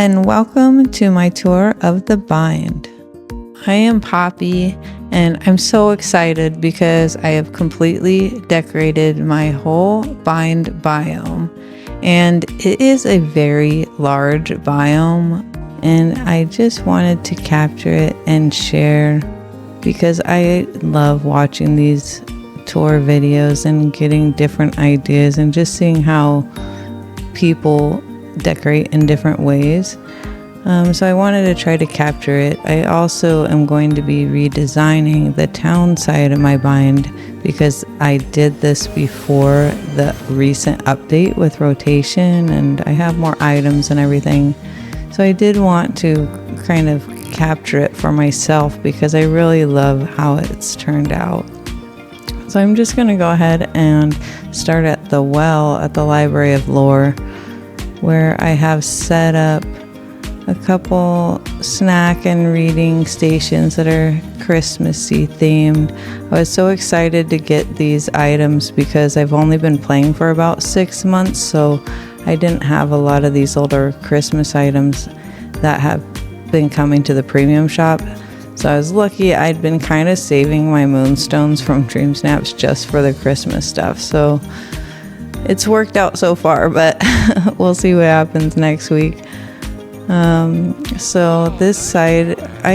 and welcome to my tour of the bind. I am Poppy, and I'm so excited because I have completely decorated my whole bind biome, and it is a very large biome, and I just wanted to capture it and share because I love watching these tour videos and getting different ideas and just seeing how people decorate in different ways. So I wanted to try to capture it. I also am going to be redesigning the town side of my bind because I did this before the recent update with rotation and I have more items and everything. So I did want to kind of capture it for myself because I really love how it's turned out. So I'm just going to go ahead and start at the well at the Library of Lore, where I have set up a couple snack and reading stations that are Christmassy themed. I was so excited to get these items because I've only been playing for about 6 months, so I didn't have a lot of these older Christmas items that have been coming to the premium shop. So I was lucky. I'd been kind of saving my moonstones from Dream Snaps just for the Christmas stuff. So it's worked out so far, but we'll see what happens next week. So this side, I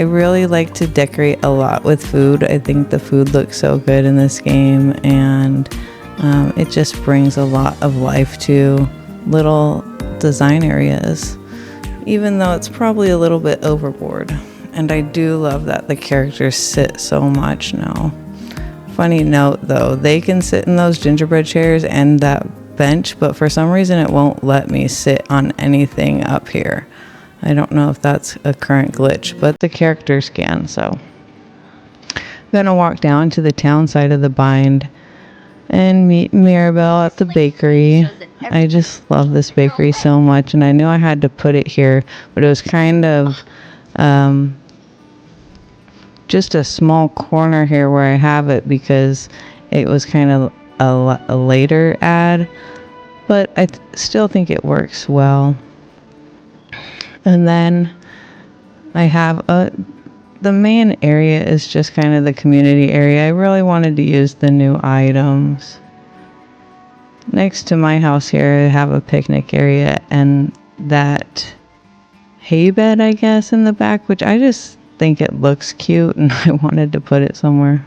really like to decorate a lot with food. I think the food looks so good in this game, and it just brings a lot of life to little design areas, even though it's probably a little bit overboard. And I do love that the characters sit so much now. Funny note though, they can sit in those gingerbread chairs and that bench, but for some reason it won't let me sit on anything up here. I don't know if that's a current glitch, but the characters can. So I'm gonna walk down to the town side of the bind and meet Mirabelle at the bakery. I just love this bakery so much, and I knew I had to put it here, but it was kind of just a small corner here where I have it because it was kind of a later ad, but I still think it works well. And then I have the main area is just kind of the community area. I really wanted to use the new items. Next to my house here, I have a picnic area and that hay bed, I guess, in the back, which I just think it looks cute and I wanted to put it somewhere.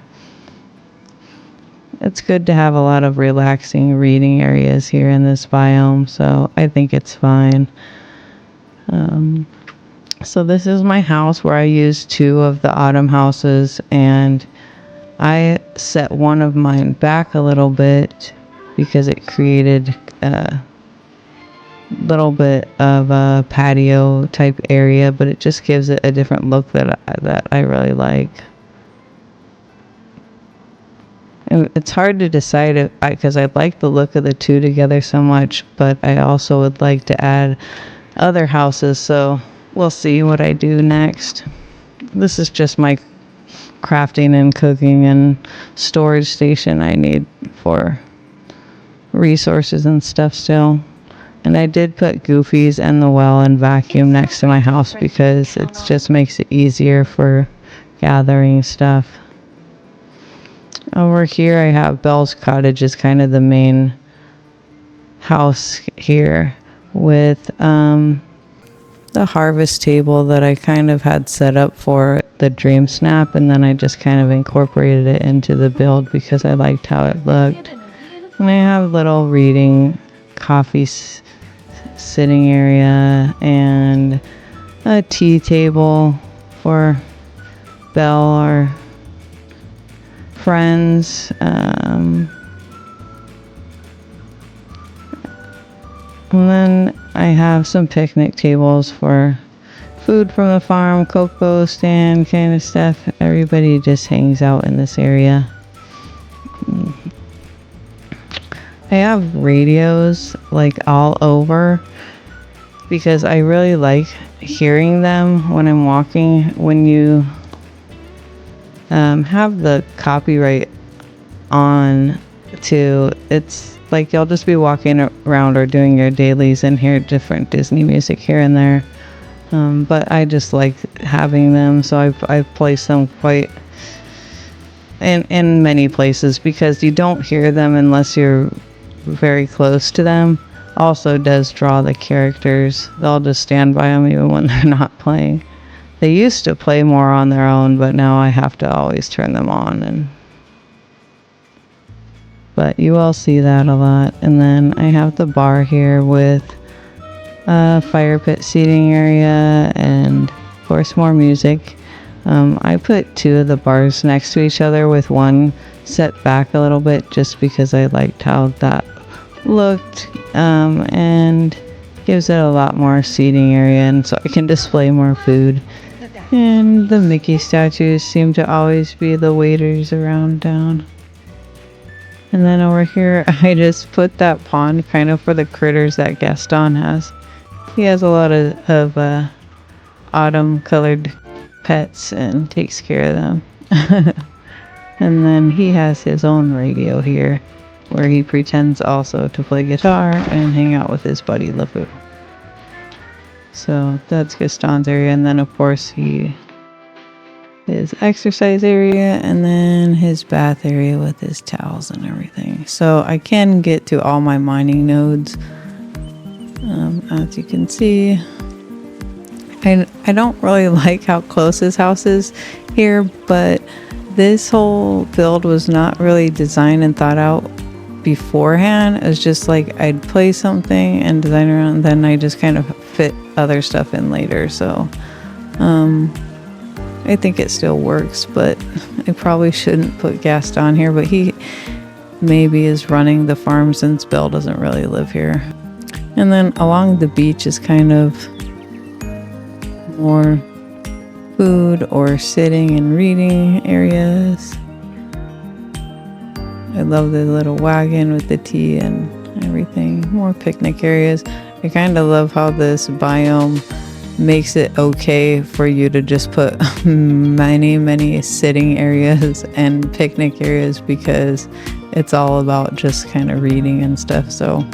It's good to have a lot of relaxing reading areas here in this biome, so I think it's fine. So this is my house where I used 2 of the autumn houses, and I set one of mine back a little bit because it created a little bit of a patio type area, but it just gives it a different look that I really like. And it's hard to decide because I like the look of the 2 together so much, but I also would like to add other houses, so we'll see what I do next. This is just my crafting and cooking and storage station I need for resources and stuff still. And I did put Goofy's and the well and vacuum next to my house because it just makes it easier for gathering stuff. Over here I have Belle's Cottage is kind of the main house here with the harvest table that I kind of had set up for the Dream Snap, and then I just kind of incorporated it into the build because I liked how it looked. And I have little reading coffee sitting area and a tea table for Belle or friends. And then I have some picnic tables for food from the farm, cocoa stand kind of stuff. Everybody just hangs out in this area. I have radios like all over because I really like hearing them when I'm walking. When you have the copyright on too. It's like you'll just be walking around or doing your dailies and hear different Disney music here and there. But I just like having them, so I've placed them quite in many places because you don't hear them unless you're very close to them. Also does draw the characters. They'll just stand by them even when they're not playing. They used to play more on their own, but now I have to always turn them on. But you will see that a lot. And then I have the bar here with a fire pit seating area and of course more music. I put two of the bars next to each other with one set back a little bit just because I liked how that looked, and gives it a lot more seating area, and so I can display more food. And the Mickey statues seem to always be the waiters around town. And then over here I just put that pond kind of for the critters that Gaston has. He has a lot of autumn colored pets and takes care of them. And then he has his own radio here where he pretends also to play guitar and hang out with his buddy LeFou. So that's Gaston's area, and then of course his exercise area, and then his bath area with his towels and everything. So I can get to all my mining nodes, as you can see. I don't really like how close his house is here, but this whole build was not really designed and thought out beforehand. It was just like I'd play something and design around, and then I just kind of fit other stuff in later. So I think it still works, but I probably shouldn't put Gaston here, but he maybe is running the farm since Bill doesn't really live here. And then along the beach is kind of more food or sitting and reading areas. I love the little wagon with the tea and everything. More picnic areas. I kind of love how this biome makes it okay for you to just put many sitting areas and picnic areas because it's all about just kind of reading and stuff. So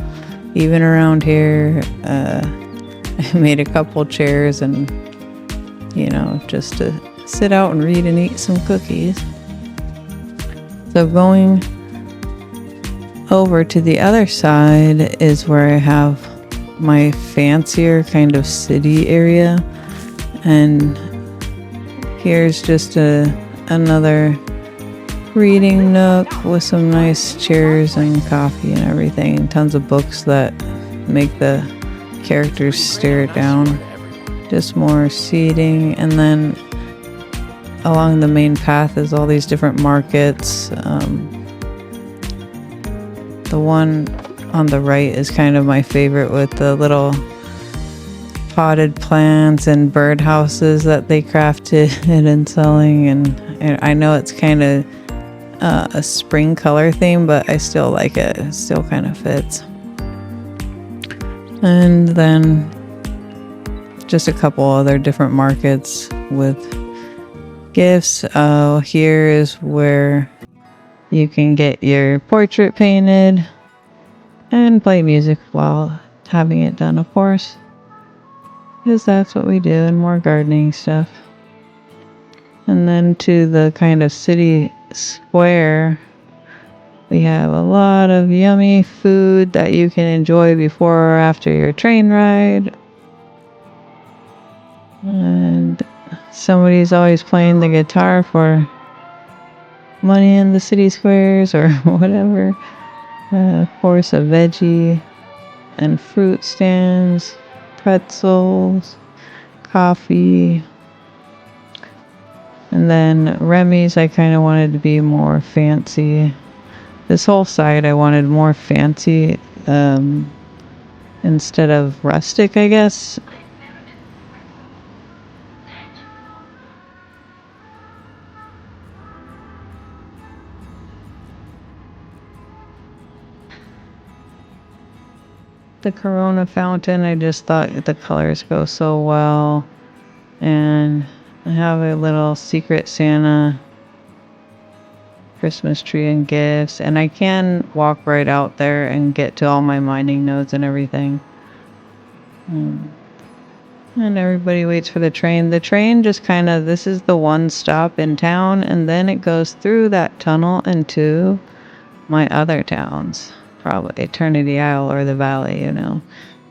even around here, I made a couple chairs and, just to sit out and read and eat some cookies. So going over to the other side is where I have my fancier kind of city area, and here's just another reading nook with some nice chairs and coffee and everything, tons of books that make the characters stare down. Just more seating, and then along the main path is all these different markets. The one on the right is kind of my favorite with the little potted plants and bird houses that they crafted and selling. And I know it's kind of a spring color theme, but I still like it. It still kind of fits. And then just a couple other different markets with gifts. Here is where you can get your portrait painted and play music while having it done, of course, because that's what we do, and more gardening stuff. And then to the kind of city square, we have a lot of yummy food that you can enjoy before or after your train ride. And somebody's always playing the guitar for money in the city squares or whatever. Of course, a veggie and fruit stands, pretzels, coffee. And then Remy's, I kind of wanted to be more fancy. This whole side I wanted more fancy instead of rustic, I guess. The Corona fountain, I just thought the colors go so well. And I have a little secret Santa Christmas tree and gifts, and I can walk right out there and get to all my mining nodes and everything. And everybody waits for the train. The train just kind of, this is the one stop in town, and then it goes through that tunnel into my other towns, probably Eternity Isle or the Valley, you know.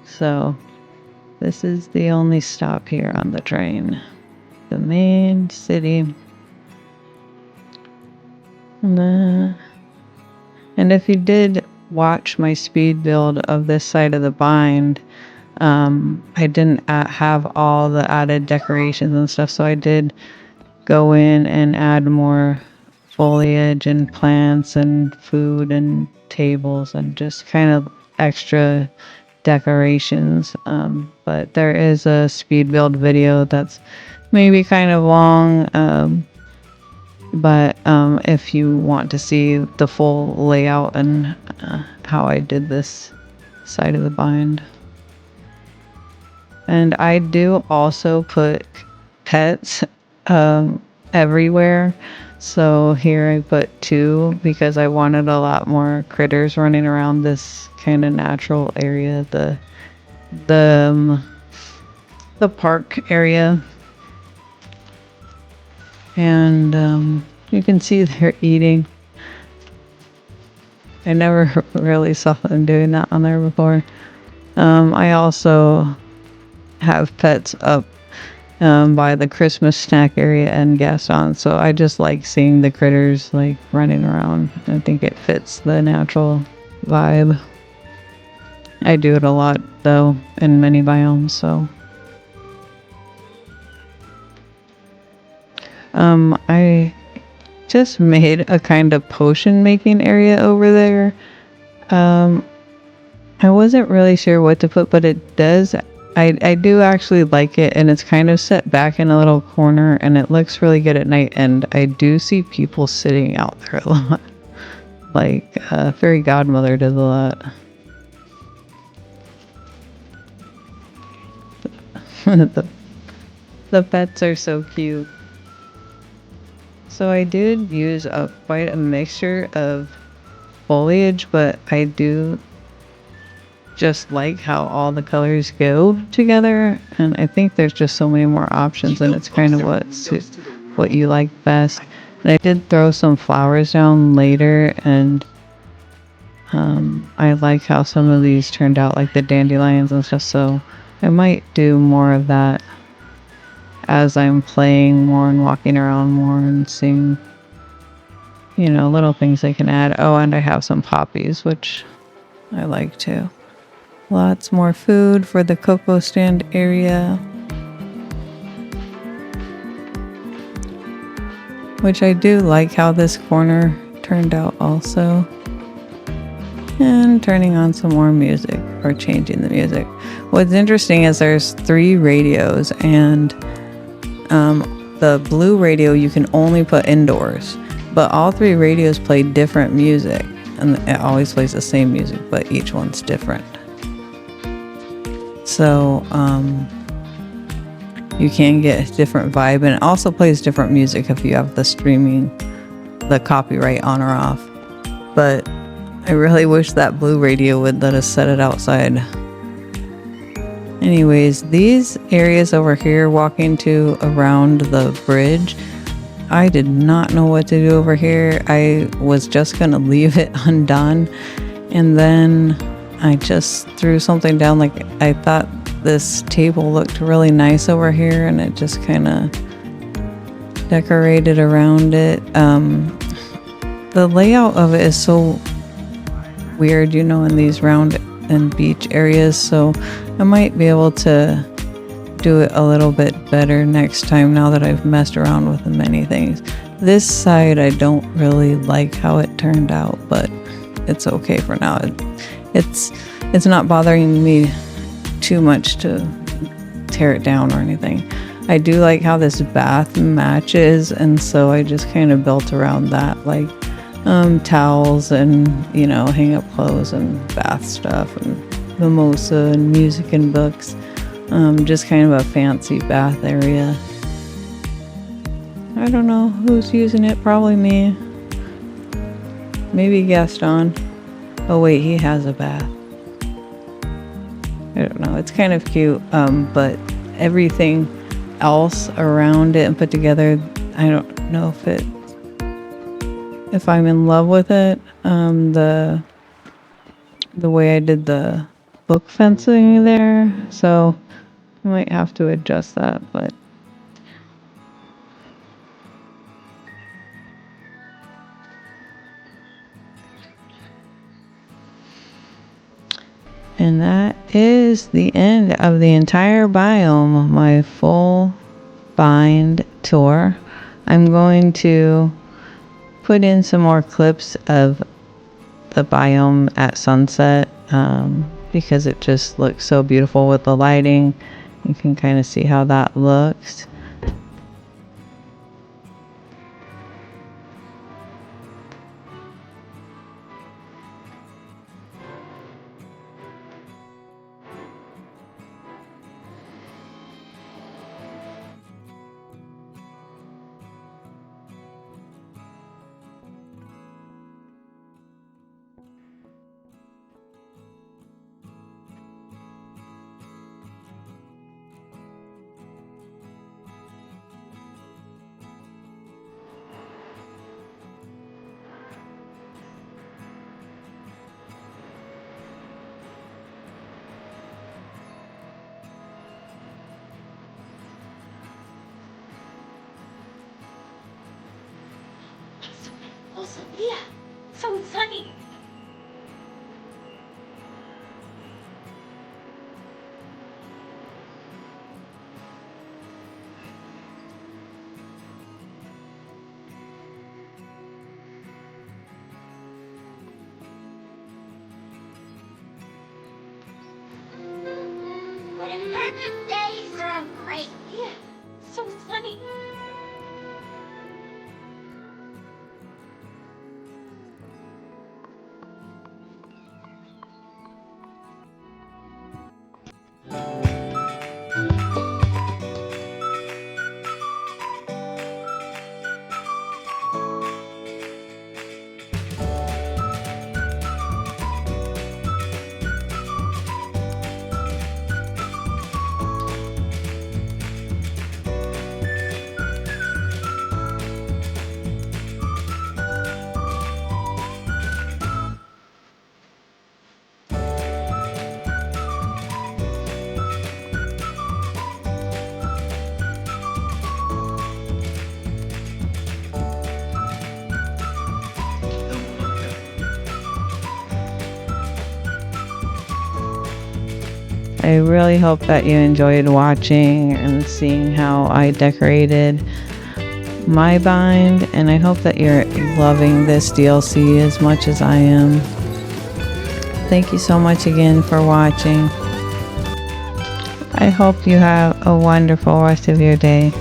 So this is the only stop here on the train. The main city. And if you did watch my speed build of this side of the bind, I didn't have all the added decorations and stuff, so I did go in and add more foliage and plants and food and tables and just kind of extra decorations. But there is a speed build video that's maybe kind of long, but if you want to see the full layout and how I did this side of the bind. And I do also put pets everywhere. So here I put 2 because I wanted a lot more critters running around this kind of natural area, the park area. And you can see they're eating. I never really saw them doing that on there before. I also have pets up by the Christmas snack area and Gaston, so I just like seeing the critters like running around. I think it fits the natural vibe. I do it a lot though in many biomes, so I just made a kind of potion making area over there. I wasn't really sure what to put, but it does. I do actually like it, and it's kind of set back in a little corner, and it looks really good at night, and I do see people sitting out there a lot. Like, Fairy Godmother does a lot. The pets are so cute. So I did use quite a mixture of foliage, but I do just like how all the colors go together, and I think there's just so many more options, and it's kind of what you like best. And I did throw some flowers down later, and I like how some of these turned out, like the dandelions and stuff, so I might do more of that as I'm playing more and walking around more and seeing, you know, little things I can add. Oh, and I have some poppies, which I like too. Lots more food for the cocoa stand area, which I do like how this corner turned out also. And turning on some more music, or changing the music. What's interesting is there's 3 radios, and the blue radio you can only put indoors, but all 3 radios play different music, and it always plays the same music, but each one's different. So you can get a different vibe, and it also plays different music if you have the streaming, the copyright on or off. But I really wish that blue radio would let us set it outside. Anyways, these areas over here, walking to around the bridge, I did not know what to do over here. I was just gonna leave it undone, and then I just threw something down. Like, I thought this table looked really nice over here, and it just kind of decorated around it. The layout of it is so weird, you know, in these round and beach areas, so I might be able to do it a little bit better next time, now that I've messed around with many things. This side, I don't really like how it turned out, but it's okay for now. It's not bothering me too much to tear it down or anything. I do like how this bath matches, and so I just kind of built around that, like towels and, you know, hang up clothes and bath stuff and mimosa and music and books. Just kind of a fancy bath area. I don't know who's using it, probably me. Maybe Gaston. Oh wait, he has a bath. I don't know. It's kind of cute, but everything else around it and put together, I don't know if I'm in love with it. The way I did the book fencing there, so I might have to adjust that, but and that is the end of the entire biome, my full bind tour. I'm going to put in some more clips of the biome at sunset because it just looks so beautiful with the lighting. You can kind of see how that looks. Yeah, so sunny. What a perfect day for a break. Yeah, so sunny. I really hope that you enjoyed watching and seeing how I decorated my bind, and I hope that you're loving this DLC as much as I am. Thank you so much again for watching. I hope you have a wonderful rest of your day.